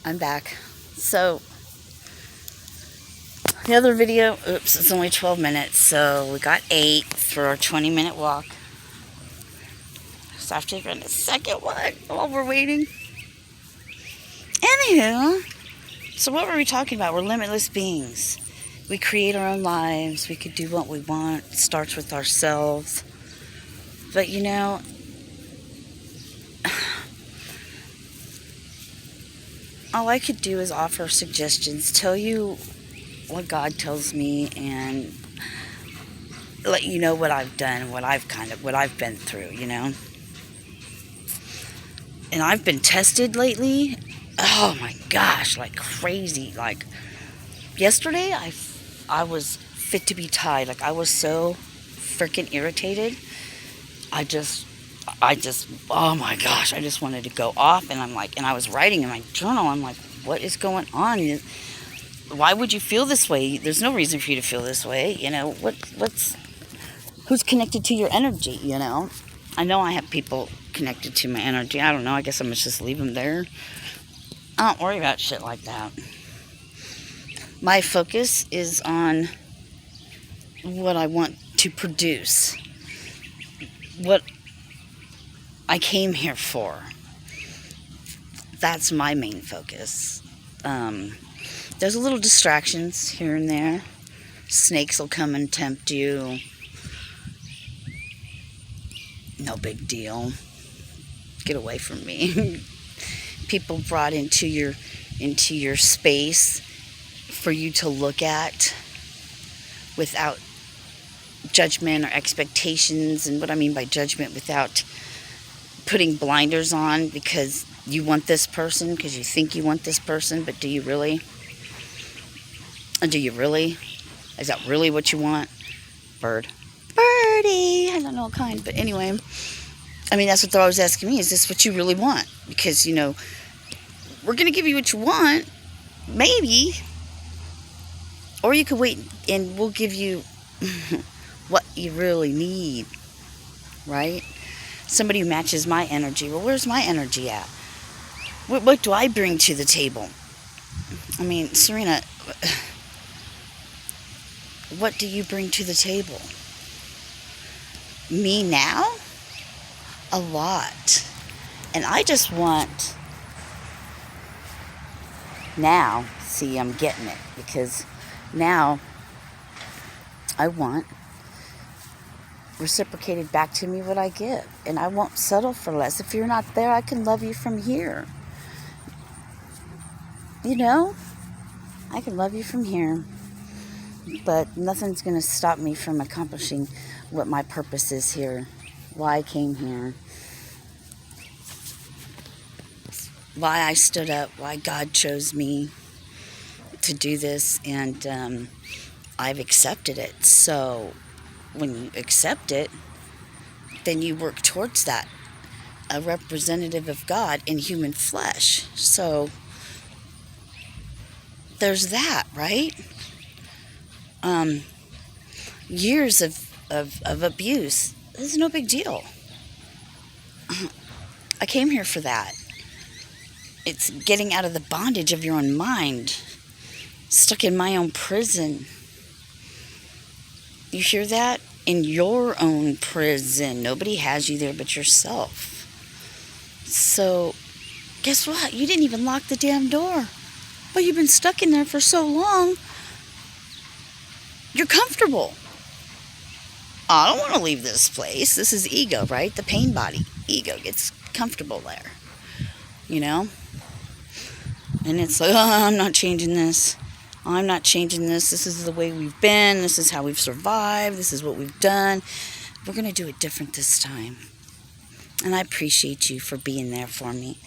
I'm back. So, the other video, it's only 12 minutes, so we got 8 for our 20-minute walk. So I have to run a second one while we're waiting. Anywho, so what were we talking about? We're limitless beings. We create our own lives. We could do what we want. It starts with ourselves. But you know, all I could do is offer suggestions, tell you what God tells me, and let you know what I've done, what I've been through, you know. And I've been tested lately. Oh my gosh, like crazy. Like yesterday, I was fit to be tied. Like I was so freaking irritated. I just, oh my gosh, I just wanted to go off. And I'm like, and I was writing in my journal. I'm like, what is going on? Why would you feel this way? There's no reason for you to feel this way. You know, who's connected to your energy, you know? I know I have people connected to my energy. I don't know. I guess I'm just leave them there. I don't worry about shit like that. My focus is on what I want to produce. What I came here for. That's my main focus. There's a little distractions here and there. Snakes will come and tempt you. No big deal. Get away from me. People brought into your space for you to look at without judgment or expectations. And what I mean by judgment, without putting blinders on because you want this person, because you think you want this person, but do you really? Do you really? Is that really what you want? Birdie. I don't know what kind, but anyway. I mean, that's what they're always asking me. Is this what you really want? Because, you know, we're going to give you what you want. Maybe. Or you could wait and we'll give you what you really need. Right? Somebody who matches my energy. Well, where's my energy at? What do I bring to the table? I mean, Serena, what do you bring to the table? Me now? A lot. And I just want now, see, I'm getting it, because now I want reciprocated back to me what I give, and I won't settle for less. If you're not there, I can love you from here. You know, I can love you from here, but nothing's going to stop me from accomplishing what my purpose is here, why I came here, why I stood up, why God chose me to do this, and I've accepted it. So when you accept it, then you work towards that, a representative of God in human flesh. So there's that, right? Years of abuse. This is no big deal. I came here for that. It's getting out of the bondage of your own mind. Stuck in my own prison. You hear that? In your own prison. Nobody has you there but yourself. So, guess what? You didn't even lock the damn door. But you've been stuck in there for so long. You're comfortable. I don't want to leave this place. This is ego, right? The pain body. Ego gets comfortable there. You know? And it's like, oh, I'm not changing this. I'm not changing this. This is the way we've been. This is how we've survived. This is what we've done. We're going to do it different this time. And I appreciate you for being there for me.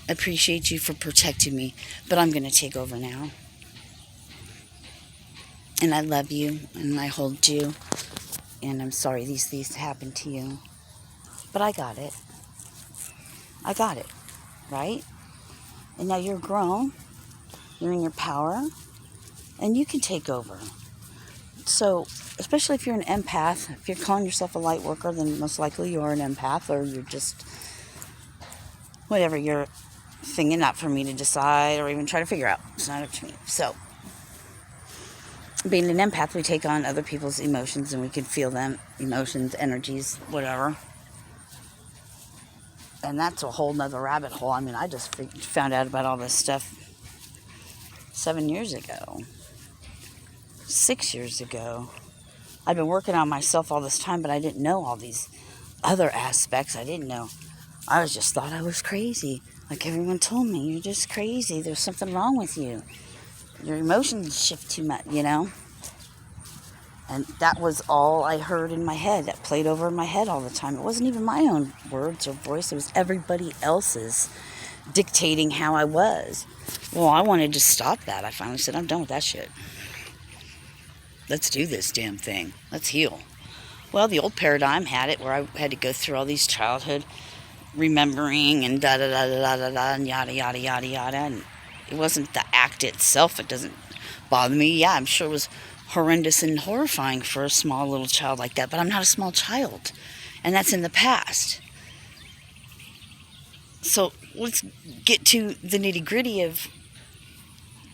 I appreciate you for protecting me. But I'm going to take over now. And I love you. And I hold you. And I'm sorry these things happened to you. But I got it. I got it. Right? And now you're grown. You're in your power. And you can take over. So, especially if you're an empath, if you're calling yourself a light worker, then most likely you are an empath, or you're just, whatever, you're thing and not for me to decide or even try to figure out. It's not up to me. So, being an empath, we take on other people's emotions and we can feel them, emotions, energies, whatever. And that's a whole nother rabbit hole. I mean, I just found out about all this stuff 7 years ago, 6 years ago. I've been working on myself all this time, but I didn't know all these other aspects. I didn't know. I just thought I was crazy. Like everyone told me, you're just crazy. There's something wrong with you. Your emotions shift too much, you know? And that was all I heard in my head. That played over in my head all the time. It wasn't even my own words or voice. It was everybody else's dictating how I was. Well, I wanted to stop that. I finally said, I'm done with that shit. Let's do this damn thing. Let's heal. Well, the old paradigm had it where I had to go through all these childhood remembering and da-da-da-da-da-da and yada, yada, yada, yada. And it wasn't the act itself. It doesn't bother me. Yeah, I'm sure it was horrendous and horrifying for a small little child like that, but I'm not a small child, and that's in the past. So let's get to the nitty-gritty of,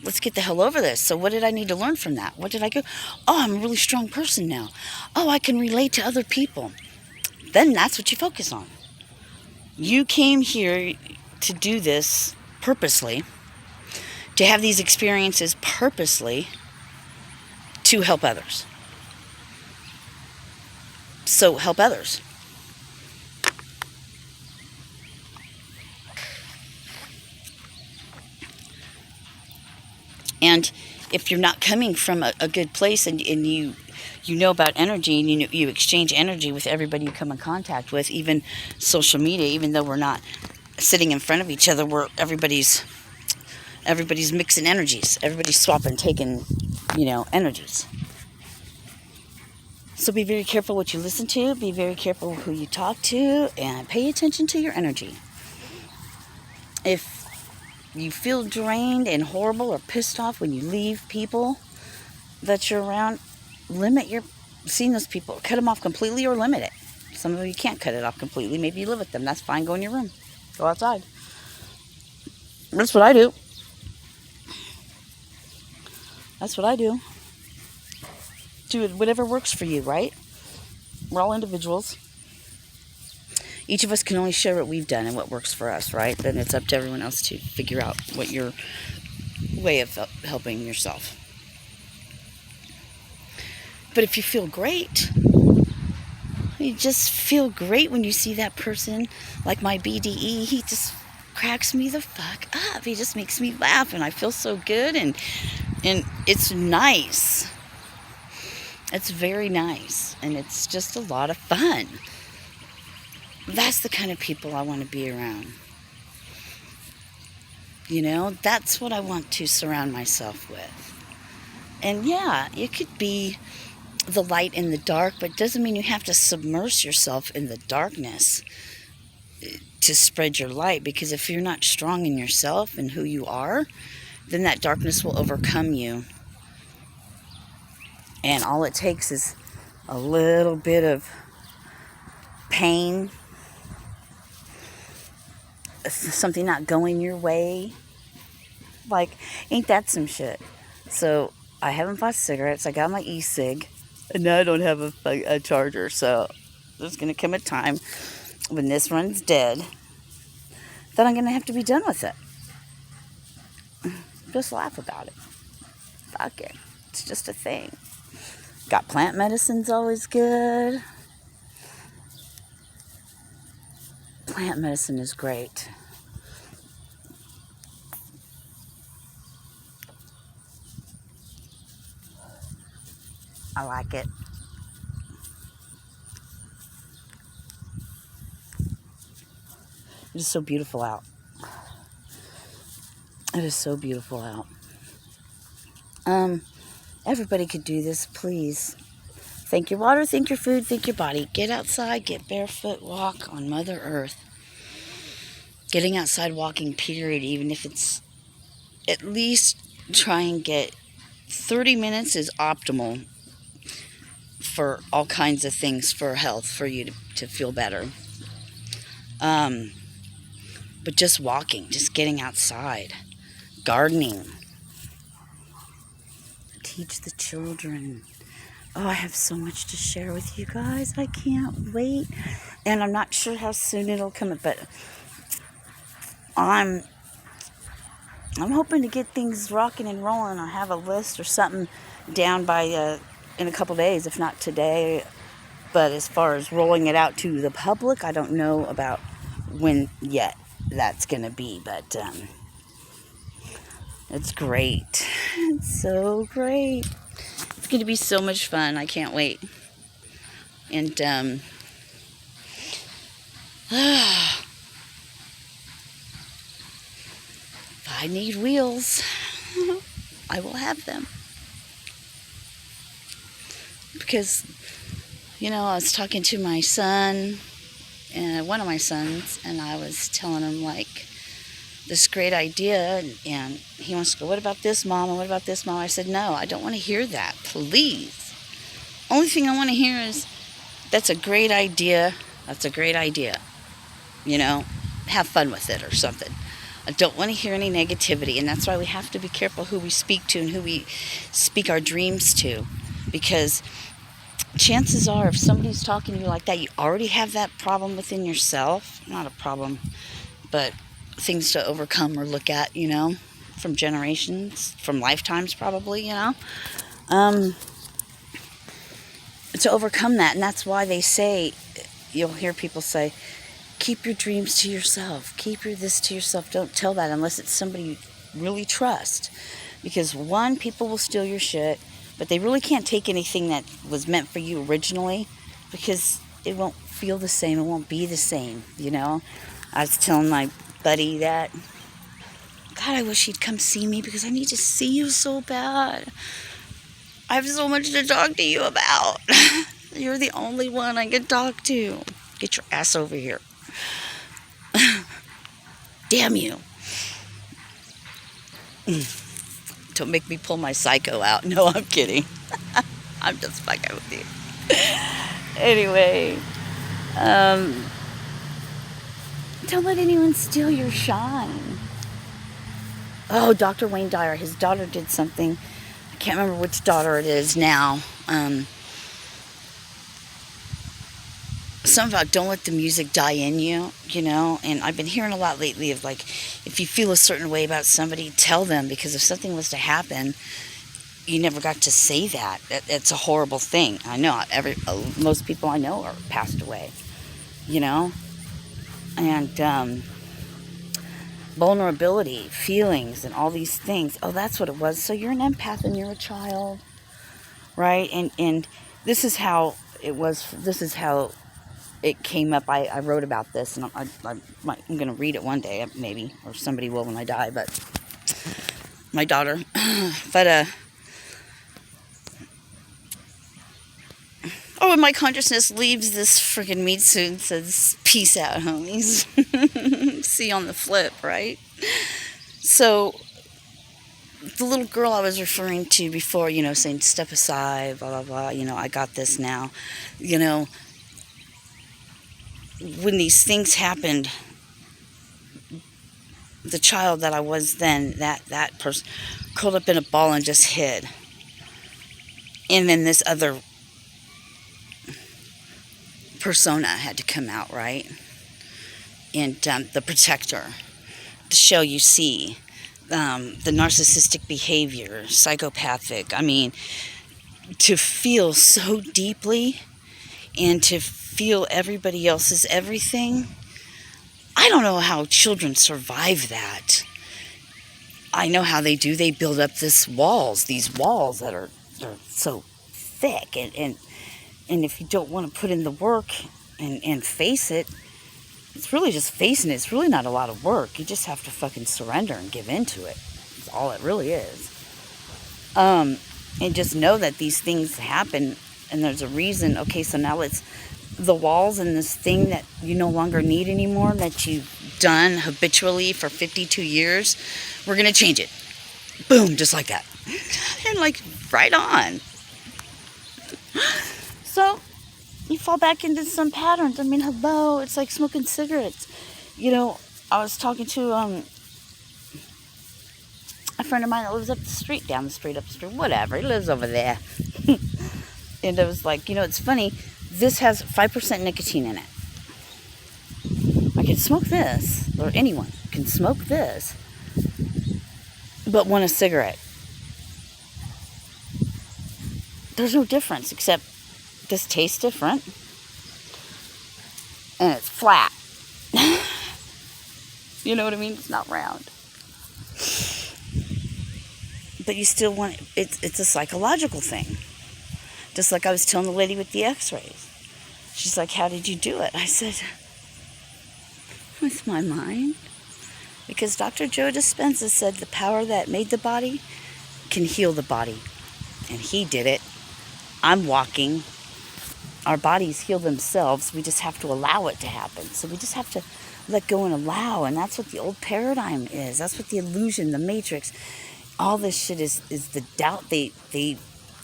let's get the hell over this. So what did I need to learn from that? What did I go? Oh, I'm a really strong person now. Oh, I can relate to other people. Then that's what you focus on. You came here to do this purposely, to have these experiences purposely, to help others. So help others. And if you're not coming from a good place and you know about energy and you exchange energy with everybody you come in contact with, even social media, even though we're not sitting in front of each other, where everybody's mixing energies. Everybody's swapping, taking, energies. So be very careful what you listen to. Be very careful who you talk to. And pay attention to your energy. If you feel drained and horrible or pissed off when you leave people that you're around, limit your seeing those people. Cut them off completely or limit it. Some of you can't cut it off completely. Maybe you live with them. That's fine. Go in your room. Go outside. That's what I do. That's what I do. Do it, whatever works for you, right? We're all individuals. Each of us can only share what we've done and what works for us, right? Then it's up to everyone else to figure out what your way of helping yourself. But if you feel great, you just feel great when you see that person, like my BDE, he just cracks me the fuck up. He just makes me laugh and I feel so good and it's nice. It's very nice and it's just a lot of fun. That's the kind of people I want to be around. That's what I want to surround myself with. And yeah, it could be the light in the dark, but it doesn't mean you have to submerge yourself in the darkness to spread your light, because if you're not strong in yourself and who you are, then that darkness will overcome you. And all it takes is a little bit of pain, something not going your way. Like, ain't that some shit? So I haven't bought cigarettes. I got my e-cig, and now I don't have a charger. So there's going to come a time when this one's dead that I'm going to have to be done with it. Just laugh about it. Fuck it. It's just a thing. Got plant medicine's always good. Plant medicine is great. I like it. It is so beautiful out. It is so beautiful out. Everybody could do this, please. Thank your water, thank your food, thank your body. Get outside, get barefoot, walk on Mother Earth. Getting outside walking, period, even if it's at least try and get 30 minutes is optimal for all kinds of things for health, for you to feel better. But just walking, just getting outside, gardening, teach the children. Oh, I have so much to share with you guys. I can't wait. And I'm not sure how soon it'll come, but I'm hoping to get things rocking and rolling. I have a list or something down by in a couple days, if not today. But as far as rolling it out to the public, I don't know about when yet that's going to be. But it's great. It's so great. It's going to be so much fun. I can't wait. And if I need wheels, I will have them. Because, I was talking to my son, one of my sons, and I was telling him, like, this great idea, and he wants to go, what about this, Mom, and what about this, Mom? I said, no, I don't want to hear that, please. Only thing I want to hear is, that's a great idea, have fun with it or something. I don't want to hear any negativity, and that's why we have to be careful who we speak to and who we speak our dreams to, because chances are, if somebody's talking to you like that, you already have that problem within yourself. Not a problem, but things to overcome or look at, from generations, from lifetimes probably, to overcome that. And that's why they say, you'll hear people say, keep your dreams to yourself, keep your this to yourself, don't tell that unless it's somebody you really trust. Because one, people will steal your shit, but they really can't take anything that was meant for you originally, because it won't feel the same, it won't be the same, I was telling my buddy that, God, I wish he'd come see me because I need to see you so bad. I have so much to talk to you about. You're the only one I can talk to. Get your ass over here. Damn you. Don't make me pull my psycho out. No, I'm kidding. I'm just fucking with you. Anyway, don't let anyone steal your shine. Oh, Dr. Wayne Dyer, his daughter did something. I can't remember which daughter it is now. Something about don't let the music die in you, and I've been hearing a lot lately of, like, if you feel a certain way about somebody, tell them, because if something was to happen, you never got to say that. It's a horrible thing. I know most people I know are passed away, and vulnerability, feelings, and all these things. Oh, that's what it was. So you're an empath and you're a child, right? And this is how it was. This is how it came up. I wrote about this, and I'm going to read it one day, maybe, or somebody will when I die, but my daughter. But, when my consciousness leaves this freaking meat suit and says, peace out, homies. See you on the flip, right? So, the little girl I was referring to before, saying, step aside, blah, blah, blah, I got this now, when these things happened, the child that I was then, that person, curled up in a ball and just hid. And then this other persona had to come out, right? And the protector, the shell you see, the narcissistic behavior, psychopathic. I mean, to feel so deeply and to feel everybody else's everything. I don't know how children survive that. I know how they do. They build up these walls that are so thick, and if you don't want to put in the work and face it, it's really just facing it. It's really not a lot of work. You just have to fucking surrender and give into it. That's all it really is. And just know that these things happen, and there's a reason. Okay, so now let's the walls and this thing that you no longer need anymore, that you've done habitually for 52 years, we're going to change it. Boom, just like that. And like right on. So you fall back into some patterns. I mean, hello, it's like smoking cigarettes. I was talking to a friend of mine that lives up the street, down the street, up the street, whatever. He lives over there. And I was like, it's funny. This has 5% nicotine in it. I can smoke this, or anyone can smoke this, but want a cigarette. There's no difference except this tastes different and it's flat. You know what I mean? It's not round. But you still want it. It's a psychological thing. Just like I was telling the lady with the x-rays. She's like, how did you do it? I said, with my mind. Because Dr. Joe Dispenza said the power that made the body can heal the body. And he did it. I'm walking. Our bodies heal themselves. We just have to allow it to happen. So we just have to let go and allow. And that's what the old paradigm is. That's what the illusion, the matrix, all this shit is the doubt. They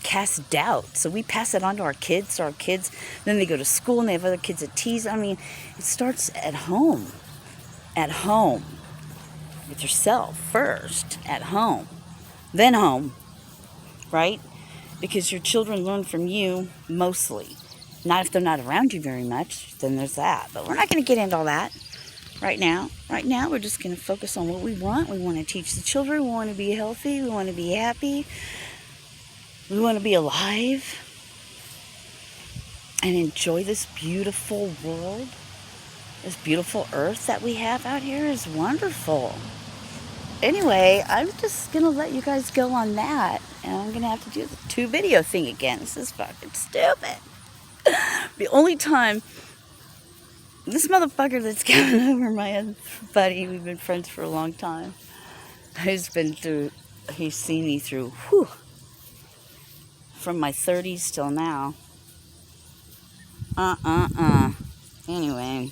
cast doubt. So we pass it on to our kids. So our kids, then they go to school and they have other kids that tease. I mean, it starts at home. At home. With yourself first. At home. Then home. Right? Because your children learn from you mostly. Not if they're not around you very much, then there's that. But we're not going to get into all that right now. Right now, we're just going to focus on what we want. We want to teach the children. We want to be healthy. We want to be happy. We want to be alive. And enjoy this beautiful world. This beautiful earth that we have out here is wonderful. Anyway, I'm just going to let you guys go on that. And I'm going to have to do the 2 video thing again. This is fucking stupid. The only time this motherfucker that's coming over, my other buddy, we've been friends for a long time, he's seen me through, from my 30s till now. Anyway,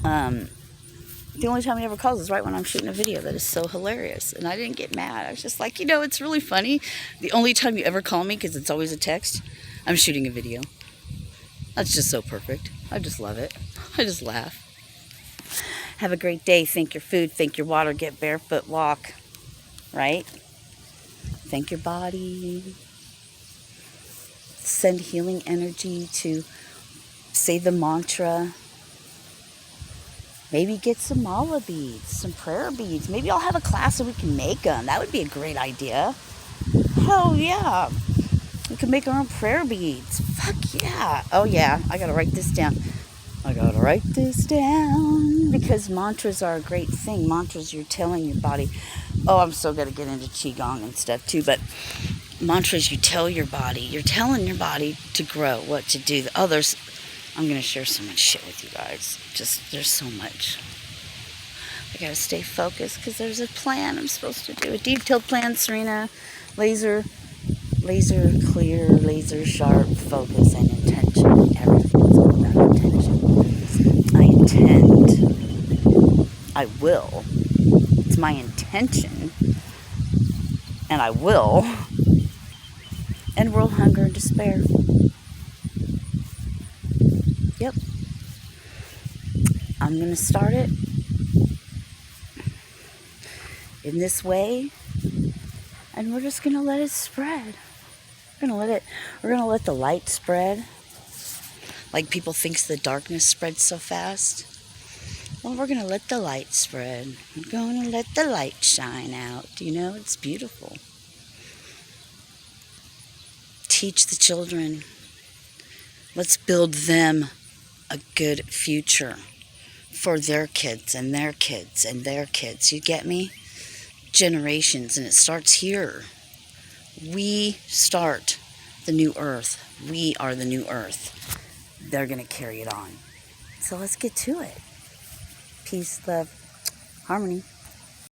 the only time he ever calls is right when I'm shooting a video. That is so hilarious. And I didn't get mad. I was just like, it's really funny. The only time you ever call me, because it's always a text, I'm shooting a video. That's just so perfect. I just love it. I just laugh. Have a great day. Thank your food. Thank your water. Get barefoot. Walk. Right? Thank your body. Send healing energy to say the mantra. Maybe get some mala beads, some prayer beads. Maybe I'll have a class so we can make them. That would be a great idea. Hell yeah. We can make our own prayer beads. Fuck yeah. Oh yeah, I gotta write this down. Because mantras are a great thing. Mantras, you're telling your body. Oh, I'm still gonna get into Qigong and stuff too, but mantras, you tell your body. You're telling your body to grow, what to do. The others, I'm going to share so much shit with you guys. There's so much. I got to stay focused because there's a plan I'm supposed to do. A detailed plan, Serena. Laser clear, laser sharp, focus, and intention. Everything's all about intention. I intend. I will. It's my intention. And I will. And world hunger and despair. Yep. I'm going to start it in this way, and we're just going to let it spread. We're going to let the light spread. Like people think the darkness spreads so fast. Well, we're going to let the light spread. We're going to let the light shine out. It's beautiful. Teach the children. Let's build them a good future for their kids and their kids and their kids. You get me? Generations, and it starts here. We start the new earth. We are the new earth. They're going to carry it on. So let's get to it. Peace, love, harmony.